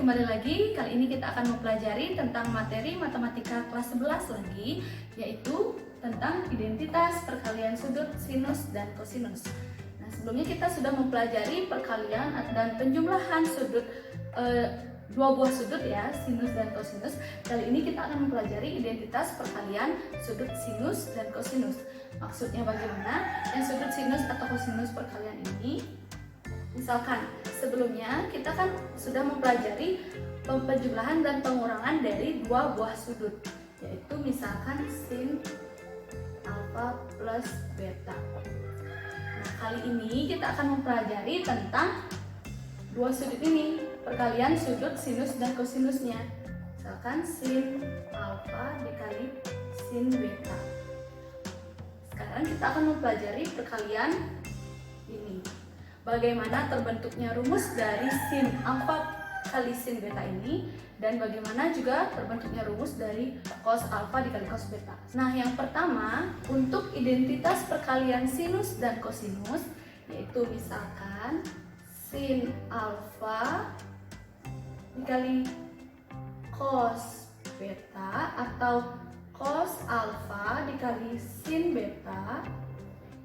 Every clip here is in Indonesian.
kembali lagi. Kali ini kita akan mempelajari tentang materi matematika kelas 11 lagi, yaitu tentang identitas perkalian sudut sinus dan kosinus. Nah, sebelumnya kita sudah mempelajari perkalian dan penjumlahan sudut dua buah sudut ya, sinus dan kosinus. Kali ini kita akan mempelajari identitas perkalian sudut sinus dan kosinus. Maksudnya bagaimana? Yang sudut sinus atau kosinus perkalian ini, misalkan sebelumnya kita kan sudah mempelajari penjumlahan dan pengurangan dari dua buah sudut, yaitu misalkan sin alfa plus beta. Nah, kali ini kita akan mempelajari tentang dua sudut ini, perkalian sudut sinus dan kosinusnya. Misalkan sin alfa dikali sin beta. Sekarang kita akan mempelajari perkalian ini. Bagaimana terbentuknya rumus dari sin alfa kali sin beta ini, dan bagaimana juga terbentuknya rumus dari cos alfa dikali cos beta. Nah, yang pertama untuk identitas perkalian sinus dan kosinus, yaitu misalkan sin alfa dikali cos beta atau cos alfa dikali sin beta.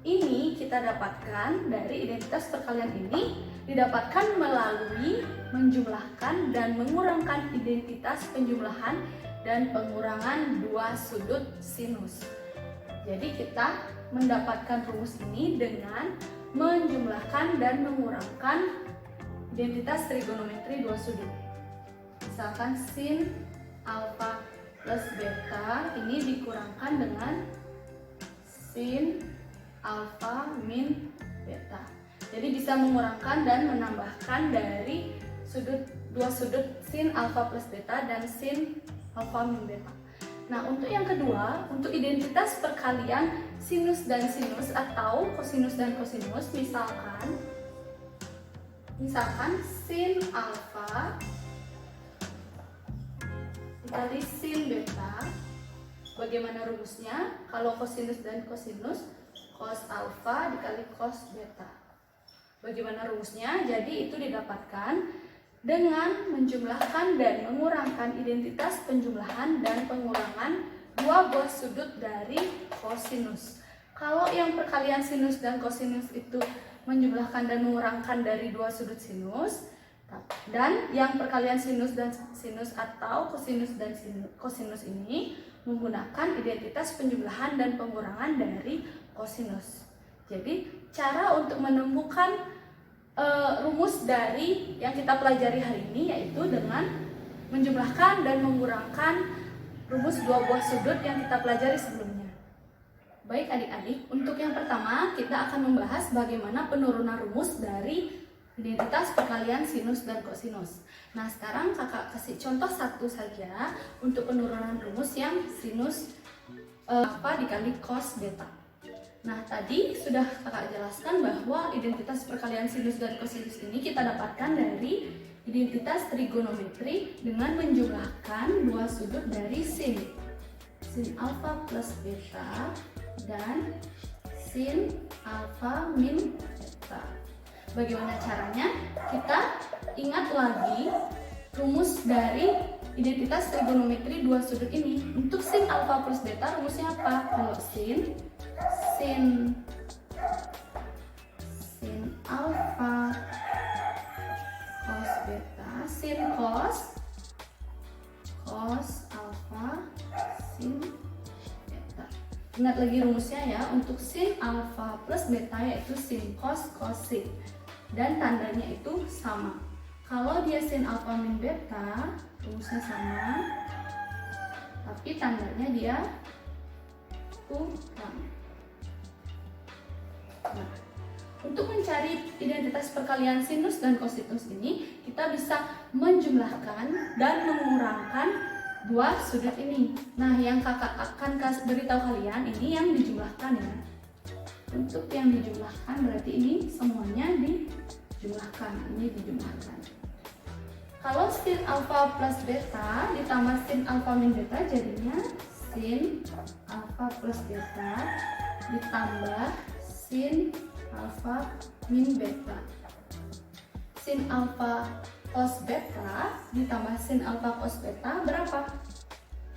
Ini kita dapatkan dari identitas perkalian ini didapatkan melalui menjumlahkan dan mengurangkan identitas penjumlahan dan pengurangan dua sudut sinus. Jadi kita mendapatkan rumus ini dengan menjumlahkan dan mengurangkan identitas trigonometri dua sudut. Misalkan sin alfa plus beta ini dikurangkan dengan sin alfa min beta. Jadi bisa mengurangkan dan menambahkan dari dua sudut sin alfa plus beta dan sin alfa min beta. Nah, untuk yang kedua, untuk identitas perkalian sinus dan sinus atau kosinus dan kosinus, misalkan sin alfa dikali sin beta. Bagaimana rumusnya? Kalau kosinus dan kosinus, cos alfa dikali cos beta. Bagaimana rumusnya? Jadi itu didapatkan dengan menjumlahkan dan mengurangkan identitas penjumlahan dan pengurangan dua buah sudut dari kosinus. Kalau yang perkalian sinus dan kosinus itu menjumlahkan dan mengurangkan dari dua sudut sinus, dan yang perkalian sinus dan sinus atau kosinus dan kosinus ini menggunakan identitas penjumlahan dan pengurangan dari kosinus. Jadi cara untuk menemukan rumus dari yang kita pelajari hari ini yaitu dengan menjumlahkan dan mengurangkan rumus dua buah sudut yang kita pelajari sebelumnya. Baik adik-adik, untuk yang pertama kita akan membahas bagaimana penurunan rumus dari identitas perkalian sinus dan kosinus. Nah, sekarang kakak kasih contoh satu saja untuk penurunan rumus yang sinus alfa dikali cos beta. Nah, tadi sudah kakak jelaskan bahwa identitas perkalian sinus dan kosinus ini kita dapatkan dari identitas trigonometri dengan menjumlahkan dua sudut dari sin alfa plus beta dan sin alfa min beta. Bagaimana caranya? Kita ingat lagi rumus dari identitas trigonometri dua sudut ini. Untuk sin alfa plus beta rumusnya apa? Kalau sin alfa cos beta, sin cos alfa sin beta. Ingat lagi rumusnya ya, untuk sin alfa plus beta yaitu sin cos sin, dan tandanya itu sama. Kalau dia sin alfa min beta, rumusnya sama, tapi tandanya dia kurang. Nah, untuk mencari identitas perkalian sinus dan kosinus ini, kita bisa menjumlahkan dan mengurangkan dua sudut ini. Nah, yang kakak akan beritahu kalian ini yang dijumlahkan ya. Untuk yang dijumlahkan berarti ini semuanya dijumlahkan. Ini dijumlahkan. Kalau sin alfa plus beta ditambah sin alfa min beta jadinya sin alfa plus beta ditambah sin alfa min beta. Sin alfa cos beta ditambah sin alfa cos beta berapa?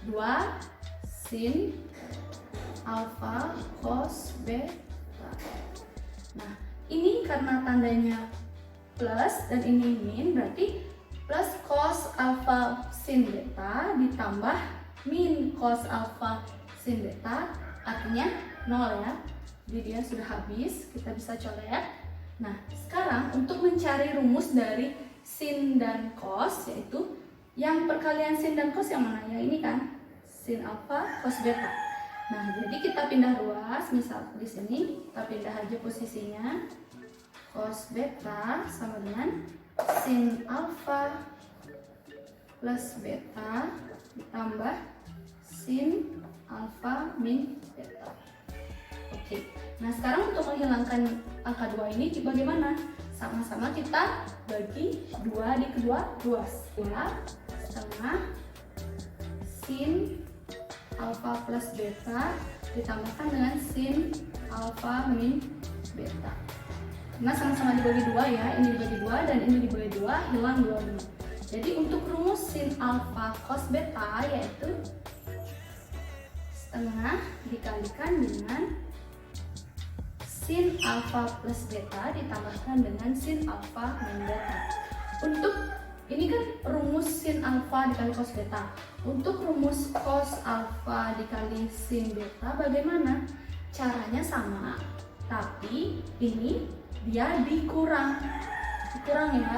2 sin alfa cos beta. Nah, ini karena tandanya plus dan ini min, berarti plus cos alfa sin beta ditambah min cos alfa sin beta, artinya 0 ya. Jadi dia sudah habis, kita bisa coret. Nah, sekarang untuk mencari rumus dari sin dan cos, yaitu yang perkalian sin dan cos yang mana? Ya ini kan, sin alfa cos beta. Nah, jadi kita pindah ruas, misal di sini kita pindah aja posisinya. Cos beta sama dengan sin alfa plus beta ditambah sin alfa min beta. Oke. Nah, sekarang untuk menghilangkan angka 2 ini bagaimana? Sama-sama kita bagi 2 di kedua ruas. 2 setengah sin alfa plus beta ditambahkan dengan sin alfa min beta. Nah, sama-sama dibagi 2 ya, ini dibagi 2 dan ini dibagi 2, hilang 2 dulu. Jadi untuk rumus sin alfa cos beta yaitu setengah dikalikan dengan sin alfa plus beta ditambahkan dengan sin alfa min beta. Untuk ini kan rumus sin alfa dikali cos beta. Untuk rumus cos alfa dikali sin beta bagaimana? Caranya sama, tapi ini dia dikurang ya.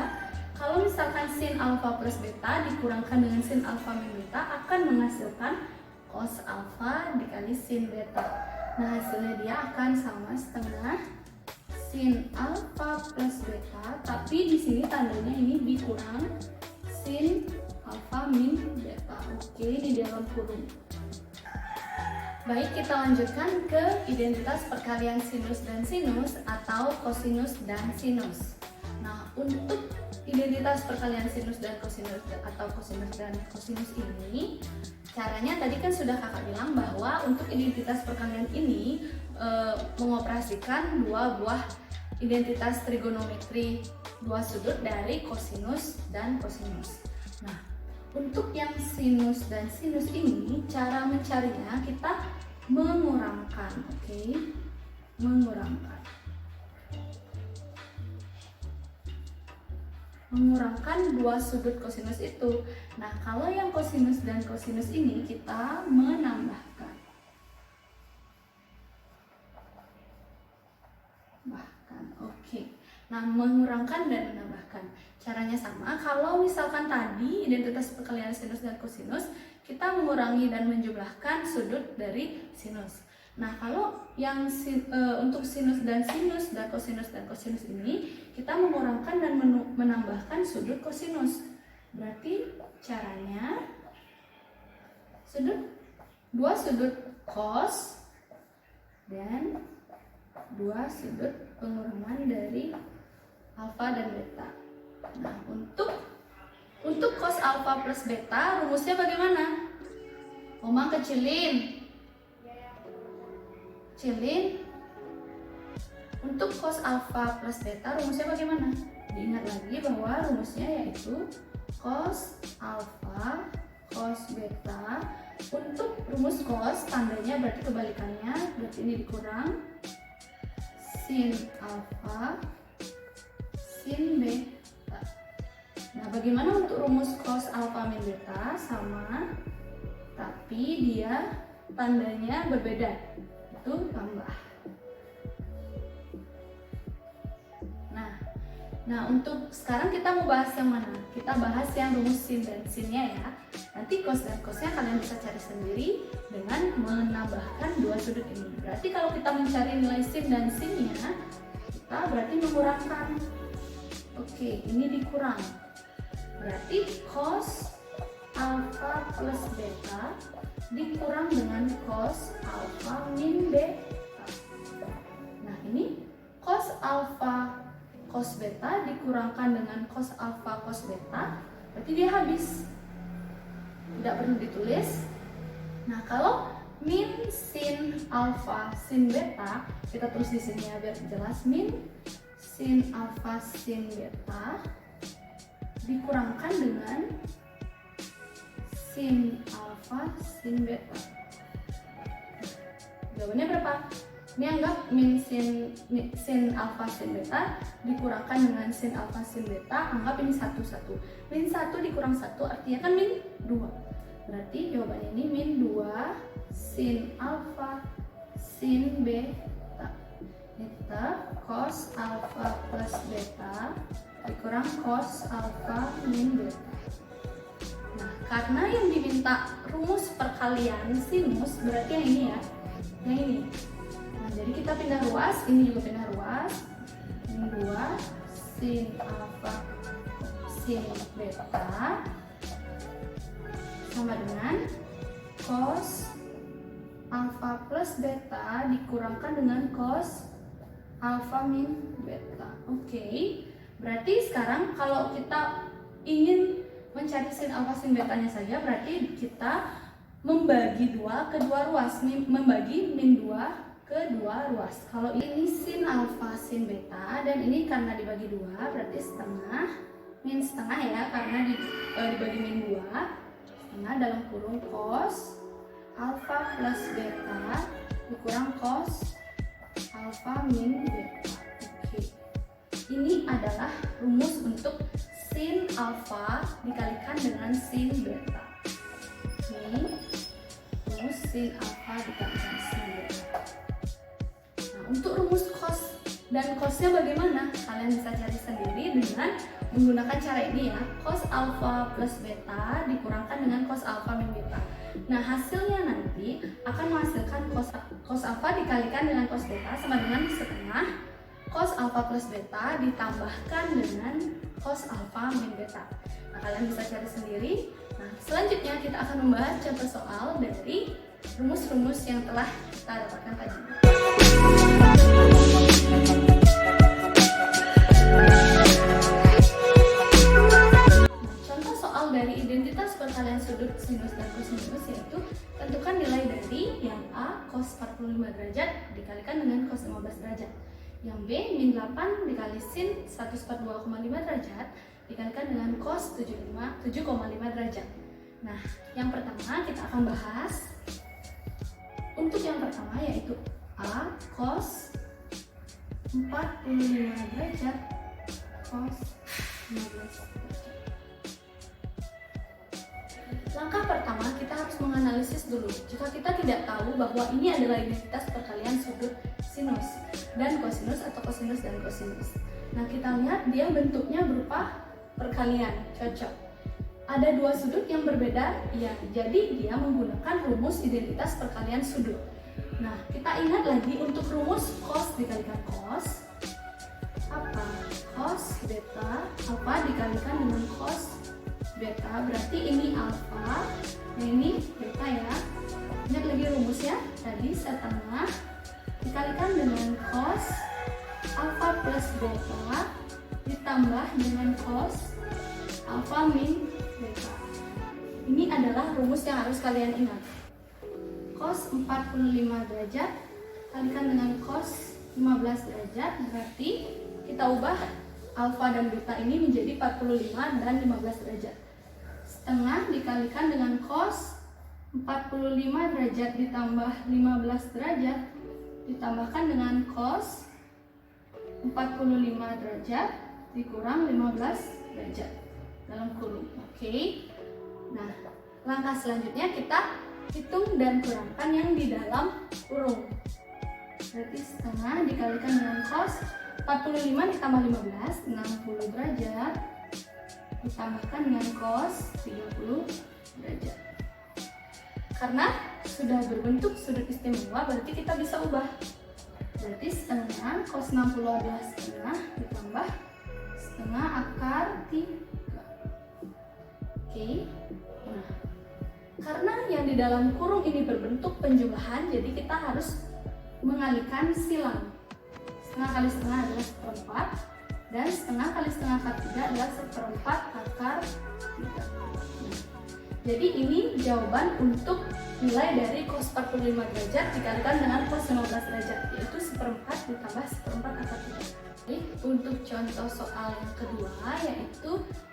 Kalau misalkan sin alfa plus beta dikurangkan dengan sin alfa min beta akan menghasilkan cos alfa dikali sin beta. Nah, hasilnya dia akan sama setengah sin alfa plus beta, tapi di sini tandanya ini dikurang sin alfa min beta. Oke, di dalam kurung. Baik, kita lanjutkan ke identitas perkalian sinus dan sinus atau kosinus dan sinus. Nah, untuk identitas perkalian sinus dan kosinus atau kosinus dan kosinus ini, caranya tadi kan sudah kakak bilang bahwa untuk identitas perkalian ini mengoperasikan dua buah identitas trigonometri dua sudut dari kosinus dan kosinus. Nah, untuk yang sinus dan sinus ini cara mencarinya kita mengurangkan, oke? Mengurangkan dua sudut kosinus itu. Nah, kalau yang kosinus dan kosinus ini kita menambahkan. Oke. Nah, mengurangkan dan menambahkan. Caranya sama. Kalau misalkan tadi identitas perkalian sinus dan kosinus, kita mengurangi dan menjumlahkan sudut dari sinus. Nah, kalau yang untuk sinus dan kosinus ini kita mengurangkan dan menambahkan sudut kosinus. Berarti caranya dua sudut cos dan dua sudut pengurangan dari alfa dan beta. Nah, untuk cos alfa plus beta rumusnya bagaimana? Omang kecilin. Untuk cos alfa plus beta rumusnya bagaimana? Diingat lagi bahwa rumusnya yaitu cos alfa cos beta. Untuk rumus cos tandanya berarti kebalikannya, berarti ini dikurang sin alfa sin beta. Nah, bagaimana untuk rumus cos alfa min beta? Sama, tapi dia tandanya berbeda, itu tambah. Nah, untuk sekarang kita mau bahas yang mana? Kita bahas yang rumus sin dan sinnya ya. Nanti cos dan cosnya kalian bisa cari sendiri dengan menambahkan dua sudut ini. Berarti kalau kita mencari nilai sin dan sinnya, kita berarti mengurangkan. Oke, ini dikurang. Berarti cos alfa plus beta dikurang dengan cos alfa min beta. Nah, ini cos alfa cos beta dikurangkan dengan cos alfa cos beta, berarti dia habis. Tidak perlu ditulis. Nah, kalau min sin alfa sin beta, kita tulis di sini ya biar jelas. Min sin alfa sin beta dikurangkan dengan sin alfa sin beta. Jawabannya berapa? Ini anggap sin alfa sin beta dikurangkan dengan sin alfa sin beta, anggap ini 1, 1. Min 1 dikurang 1 artinya kan min 2. Berarti jawabannya ini min 2 sin alfa sin beta. Kita cos alfa plus beta dikurang cos alfa min beta. Nah, karena yang diminta rumus perkalian sinus berarti yang ini ya, yang ini. Nah, jadi kita pindah ruas, ini juga pindah ruas. Min 2 sin alfa sin beta sama dengan cos alfa plus beta dikurangkan dengan cos alfa min beta. Oke. Berarti sekarang kalau kita ingin mencari sin alfa sin betanya saja, berarti kita membagi 2 ke 2 ruas, membagi min 2 ke 2 ruas. Kalau ini sin alfa sin beta dan ini karena dibagi 2 berarti setengah, min setengah ya, karena dibagi min 2, setengah dalam kurung cos alfa plus beta dikurang cos alfa min beta. Oke. Ini adalah rumus untuk sin alfa dikalikan dengan sin beta. Ini rumus sin alfa dikalikan sin beta. Nah, untuk rumus cos dan cosnya bagaimana? Kalian bisa cari sendiri dengan menggunakan cara ini ya. Cos alfa plus beta dikurangkan dengan cos alfa min beta. Nah, hasilnya nanti akan menghasilkan cos alfa dikalikan dengan cos beta sama dengan setengah cos alfa plus beta ditambahkan dengan cos alfa min beta. Nah, kalian bisa cari sendiri. Nah, selanjutnya kita akan membahas contoh soal dari rumus-rumus yang telah kita dapatkan tadi. Contoh soal dari identitas perkalian sudut sinus dan kosinus yaitu tentukan nilai dari yang A cos 45 derajat dikalikan dengan cos 15 derajat. Yang B min 8 dikali sin 142,5 derajat dikalikan dengan cos 7,5 derajat. Nah, yang pertama kita akan bahas untuk yang pertama yaitu A cos 45 derajat cos 15 derajat. Langkah pertama kita harus menganalisis dulu. Jika kita tidak tahu bahwa ini adalah identitas perkalian sudut sinus dan kosinus atau kosinus dan kosinus. Nah, kita lihat dia bentuknya berupa perkalian, cocok. Ada 2 sudut yang berbeda, ya. Jadi dia menggunakan rumus identitas perkalian sudut. Nah, kita ingat lagi untuk rumus cos dikalikan cos apa? Cos beta alfa dikalikan dengan cos beta, berarti ini alfa, nah ini beta ya. Ingat lagi rumusnya, tadi setengah dikalikan dengan cos alfa plus beta ditambah dengan cos alfa min beta. Ini adalah rumus yang harus kalian ingat. Cos 45 derajat kalikan dengan cos 15 derajat, berarti kita ubah alfa dan beta ini menjadi 45 dan 15 derajat. Setengah dikalikan dengan cos 45 derajat ditambah 15 derajat ditambahkan dengan cos 45 derajat dikurang 15 derajat dalam kurung. Oke. Nah, langkah selanjutnya kita hitung dan kurangkan yang di dalam kurung. Berarti setengah dikalikan dengan cos 45 ditambah 15, 60 derajat ditambahkan dengan cos 30 derajat. Karena sudah berbentuk sudut istimewa, berarti kita bisa ubah. Berarti setengah cos 60 adalah setengah ditambah setengah akar 3. Oke. Nah, karena yang di dalam kurung ini berbentuk penjumlahan, jadi kita harus mengalihkan silang. Setengah kali setengah adalah seperempat, dan setengah kali setengah akar 3 adalah seperempat akar 3. Jadi ini jawaban untuk nilai dari cos 45 derajat dikalikan dengan cos 15 derajat, yaitu seperempat ditambah seperempat akar 3. Jadi untuk contoh soal yang kedua yaitu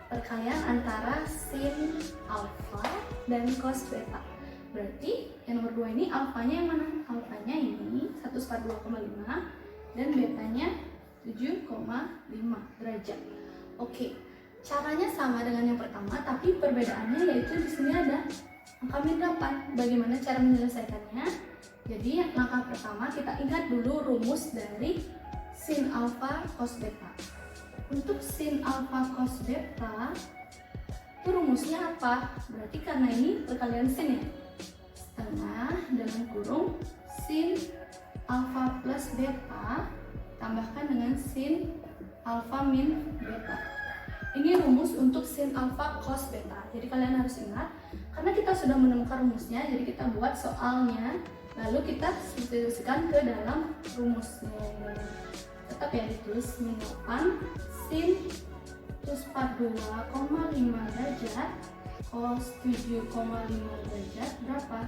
perkalian antara sin alfa dan cos beta. Berarti yang nomor 2 ini alfanya yang mana? Alfanya ini 142,5 dan betanya 7,5 derajat. Oke, caranya sama dengan yang pertama, tapi perbedaannya yaitu di sini ada angka min 8. Bagaimana cara menyelesaikannya? Jadi langkah pertama kita ingat dulu rumus dari sin alfa cos beta. Untuk sin alfa cos beta itu rumusnya apa? Berarti karena ini perkalian sin ya, setengah dalam kurung sin alfa plus beta tambahkan dengan sin alfa min beta. Ini rumus untuk sin alfa cos beta. Jadi kalian harus ingat, karena kita sudah menemukan rumusnya, jadi kita buat soalnya, lalu kita substitusikan ke dalam rumusnya. Tetap ya ditulis min 8 sin 142,5 derajat cos 7,5 derajat berapa?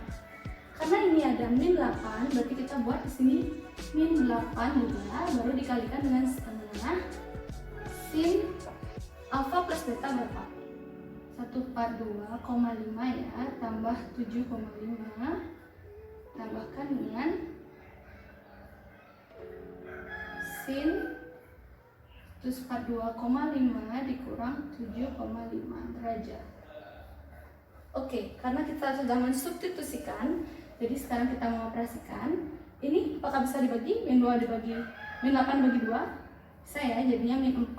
Karena ini ada min 8, berarti kita buat di sini min 8 juga, baru dikalikan dengan setengah sin alfa plus beta berapa? 142,5 ya, tambah 7,5 tambahkan dengan sin 142,5 dikurang 7,5 derajat. Oke, karena kita sudah mensubstitusikan, jadi sekarang kita mengoperasikan. Ini apakah bisa dibagi? Min 2 dibagi min 8 bagi 2 bisa ya, jadinya min 4.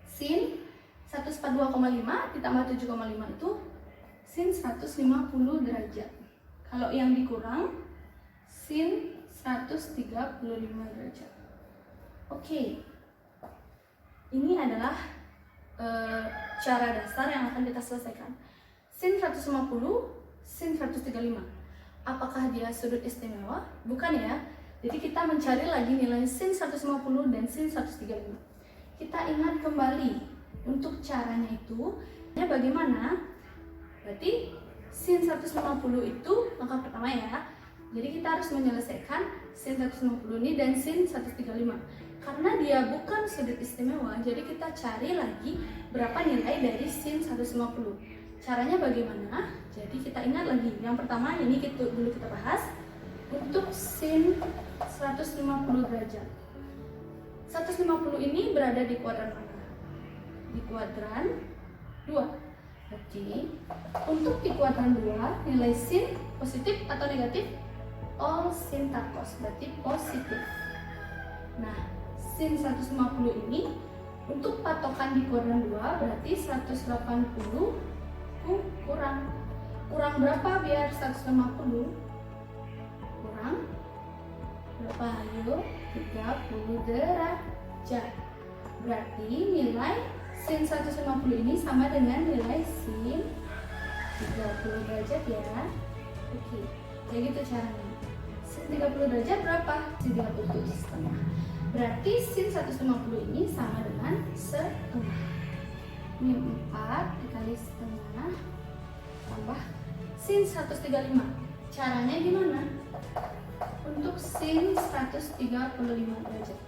Sin 142,5 ditambah 7,5 itu sin 150 derajat. Kalau yang dikurang sin 135 derajat. Oke, ini adalah cara dasar yang akan kita selesaikan. Sin 150, sin 135. Apakah dia sudut istimewa? Bukan ya. Jadi kita mencari lagi nilai sin 150 dan sin 135. Kita ingat kembali untuk caranya itu. Bagaimana? Berarti sin 150 itu langkah pertama ya. Jadi kita harus menyelesaikan sin 150 ini dan sin 135. Karena dia bukan sudut istimewa, jadi kita cari lagi berapa nilai dari sin 150. Caranya bagaimana? Jadi kita ingat lagi. Yang pertama ini dulu kita bahas. Untuk sin 150 derajat. 150 ini berada di kuadran mana? Di kuadran 2. Oke. Untuk di kuadran 2, nilai sin positif atau negatif? All sin takos, berarti positif. Nah, sin 150 ini untuk patokan di kuadran 2 berarti 180 kurang berapa biar 150? Kurang berapa? Ayo, 30 derajat. Berarti nilai sin 150 ini sama dengan nilai sin 30 derajat ya. Oke, kayak gitu caranya. Sin 30 derajat berapa? Sin 30 setengah. Berarti sin 150 ini sama dengan setengah. Min 4 dikali setengah tambah sin 135. Caranya gimana? Untuk sin 135 derajat.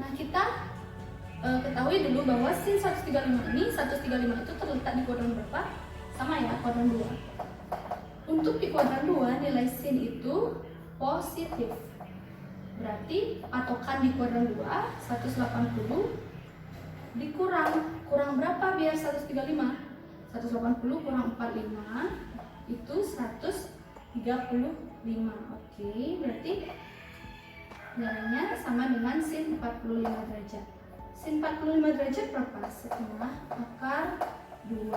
Nah, kita ketahui dulu bahwa sin 135 ini, 135 itu terletak di kuadran berapa? Sama ya, kuadran 2. Untuk di kuadran 2 nilai sin itu positif. Berarti patokan di kuadran 2 180 kurang berapa biar 135? 180 kurang 45 itu 135. Oke, berarti nilainya sama dengan sin 45 derajat. Sin 45 derajat berapa? Setengah akar 2.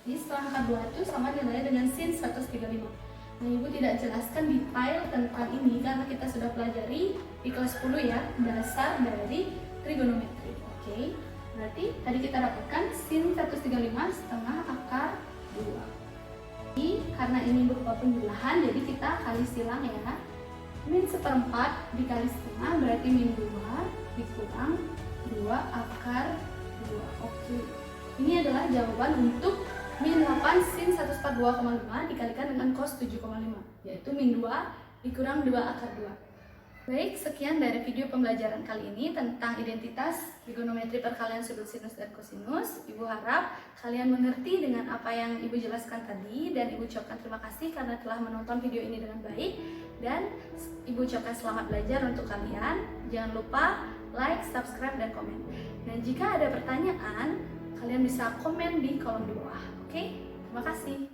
Jadi setengah akar 2 itu sama nilainya dengan sin 135. Nah, Ibu tidak jelaskan detail tentang ini karena kita sudah pelajari di kelas 10 ya, dasar dari trigonometri. Oke, berarti tadi kita dapatkan sin 135 setengah akar 2. Jadi, karena ini berupa penjumlahan, jadi kita kali silang ya. Min 1/4 dikali setengah berarti min 2 dikurang 2 akar 2. Oke, ini adalah jawaban untuk min 8 sin 142,5 dikalikan dengan cos 7,5, yaitu min 2 dikurang 2 akar 2. Baik, sekian dari video pembelajaran kali ini tentang identitas, trigonometri perkalian sudut sinus dan kosinus. Ibu harap kalian mengerti dengan apa yang Ibu jelaskan tadi, dan Ibu ucapkan terima kasih karena telah menonton video ini dengan baik, dan Ibu ucapkan selamat belajar untuk kalian. Jangan lupa like, subscribe, dan komen. Dan jika ada pertanyaan, kalian bisa komen di kolom di bawah. Oke? Terima kasih.